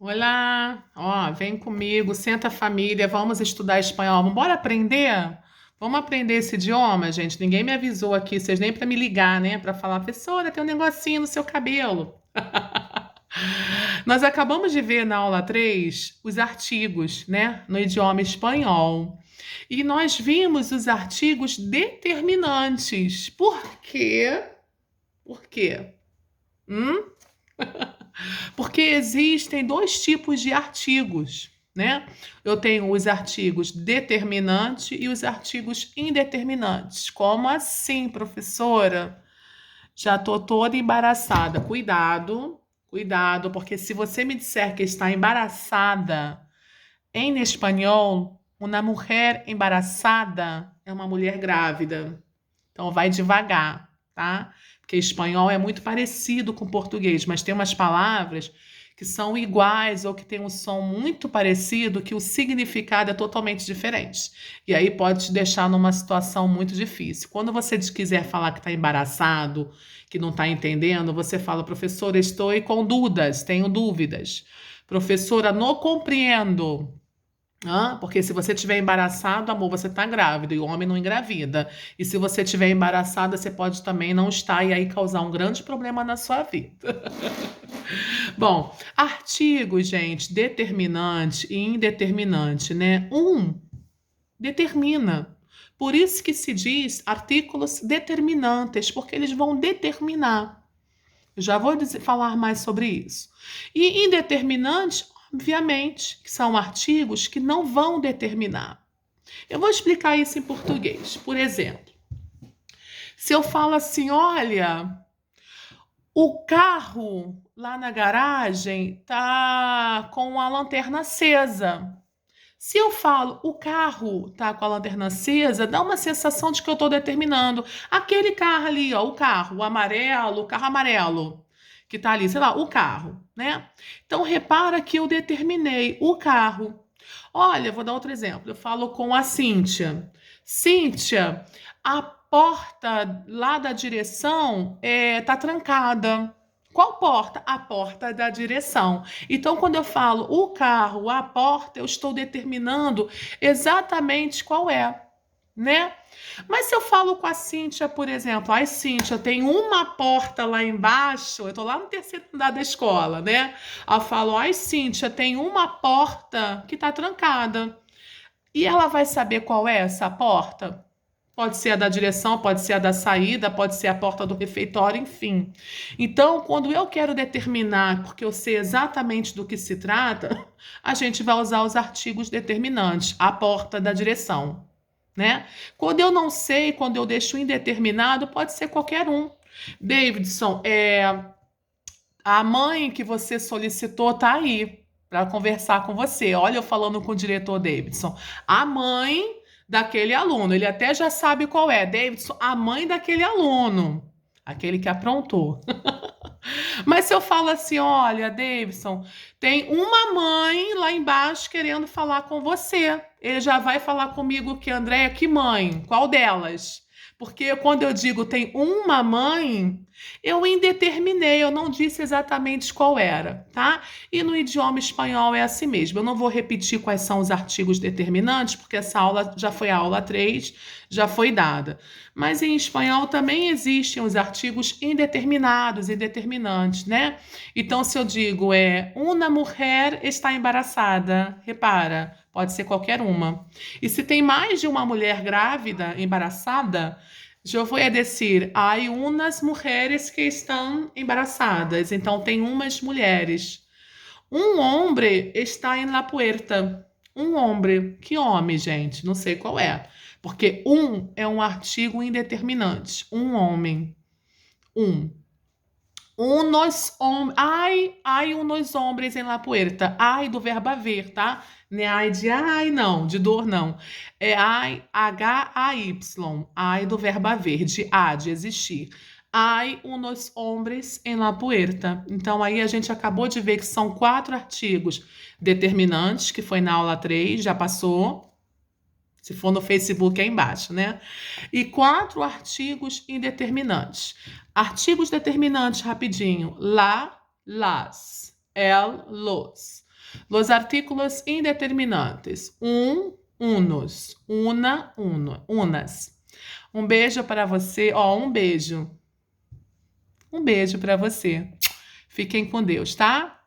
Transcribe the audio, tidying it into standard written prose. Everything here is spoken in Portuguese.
Olá, ó, vem comigo, senta família, vamos estudar espanhol. Bora aprender? Vamos aprender esse idioma, gente? Ninguém me avisou aqui, vocês nem para me ligar, né? Para falar, professora, tem um negocinho no seu cabelo. Nós acabamos de ver na aula 3 os artigos, né? No idioma espanhol. E nós vimos os artigos determinantes. Por quê? Por quê? Hum? Porque existem dois tipos de artigos, né? Eu tenho os artigos determinante e os artigos indeterminantes. Como assim, professora? Já tô toda embaraçada. Cuidado, cuidado, porque se você me disser que está embaraçada em espanhol, uma mulher embaraçada é uma mulher grávida. Então vai devagar, tá? Porque espanhol é muito parecido com português, mas tem umas palavras que são iguais ou que têm um som muito parecido, que o significado é totalmente diferente. E aí pode te deixar numa situação muito difícil. Quando você quiser falar que está embaraçado, que não está entendendo, você fala, professora, estou com dúvidas, tenho dúvidas. Professora, não compreendo. Porque se você estiver embaraçado, amor, você está grávida e o homem não engravida. E se você estiver embaraçada, você pode também não estar e aí causar um grande problema na sua vida. Bom, artigo, gente, determinante e indeterminante, né? Determina. Por isso que se diz artículos determinantes, porque eles vão determinar. Eu já vou falar mais sobre isso. E indeterminante, obviamente, que são artigos que não vão determinar. Eu vou explicar isso em português. Por exemplo, se eu falo assim, olha, o carro lá na garagem tá com a lanterna acesa. Se eu falo o carro tá com a lanterna acesa, dá uma sensação de que eu estou determinando. Aquele carro ali, ó, o carro, o carro amarelo, que tá ali, sei lá, o carro, né? Então repara que eu determinei o carro. Olha, vou dar outro exemplo. Eu falo com a Cíntia. Cíntia, a porta lá da direção tá trancada. Qual porta? A porta da direção. Então, quando eu falo o carro, a porta, eu estou determinando exatamente qual é, né? Mas se eu falo com a Cíntia, por exemplo, ai, Cíntia, tem uma porta lá embaixo, eu tô lá no terceiro andar da escola, né? Eu falo, ai, Cíntia, tem uma porta que tá trancada. E ela vai saber qual é essa porta? Pode ser a da direção, pode ser a da saída, pode ser a porta do refeitório, enfim. Então, quando eu quero determinar, porque eu sei exatamente do que se trata, a gente vai usar os artigos determinantes, a porta da direção, né? Quando eu não sei, quando eu deixo indeterminado, pode ser qualquer um. Davidson, a mãe que você solicitou tá aí para conversar com você. Olha, eu falando com o diretor Davidson. A mãe daquele aluno. Ele até já sabe qual é. Davidson, a mãe daquele aluno. Aquele que aprontou. Mas se eu falo assim, olha, Davidson, tem uma mãe lá embaixo querendo falar com você. Ele já vai falar comigo que, Andréia, que mãe? Qual delas? Porque quando eu digo tem uma mãe, eu indeterminei, eu não disse exatamente qual era, tá? E no idioma espanhol é assim mesmo. Eu não vou repetir quais são os artigos determinantes, porque essa aula já foi a aula 3, já foi dada. Mas em espanhol também existem os artigos indeterminados e determinantes, né? Então, se eu digo uma mulher está embaraçada, repara, pode ser qualquer uma. E se tem mais de uma mulher grávida, embaraçada, eu vou dizer, há umas mulheres que estão embaraçadas. Então, tem umas mulheres. Um homem está em la puerta. Um homem. Que homem, gente? Não sei qual é. Porque é um artigo indeterminante. Um homem. Um. Ai, unos hombres em la puerta. Ai do verbo haver, tá? Não é ai de ai, não, de dor, não. É ai, H-A-Y. Ai do verbo haver, de existir. Ai, unos hombres em la puerta. Então, aí a gente acabou de ver que são 4 artigos determinantes, que foi na aula 3, já passou. Se for no Facebook, é embaixo, né? E 4 artigos indeterminantes. Artigos determinantes, rapidinho. Lá, las. El, los. Los artículos indeterminantes. Unos. Una, uno. Unas. Um beijo para você. Ó, um beijo. Um beijo para você. Fiquem com Deus, tá?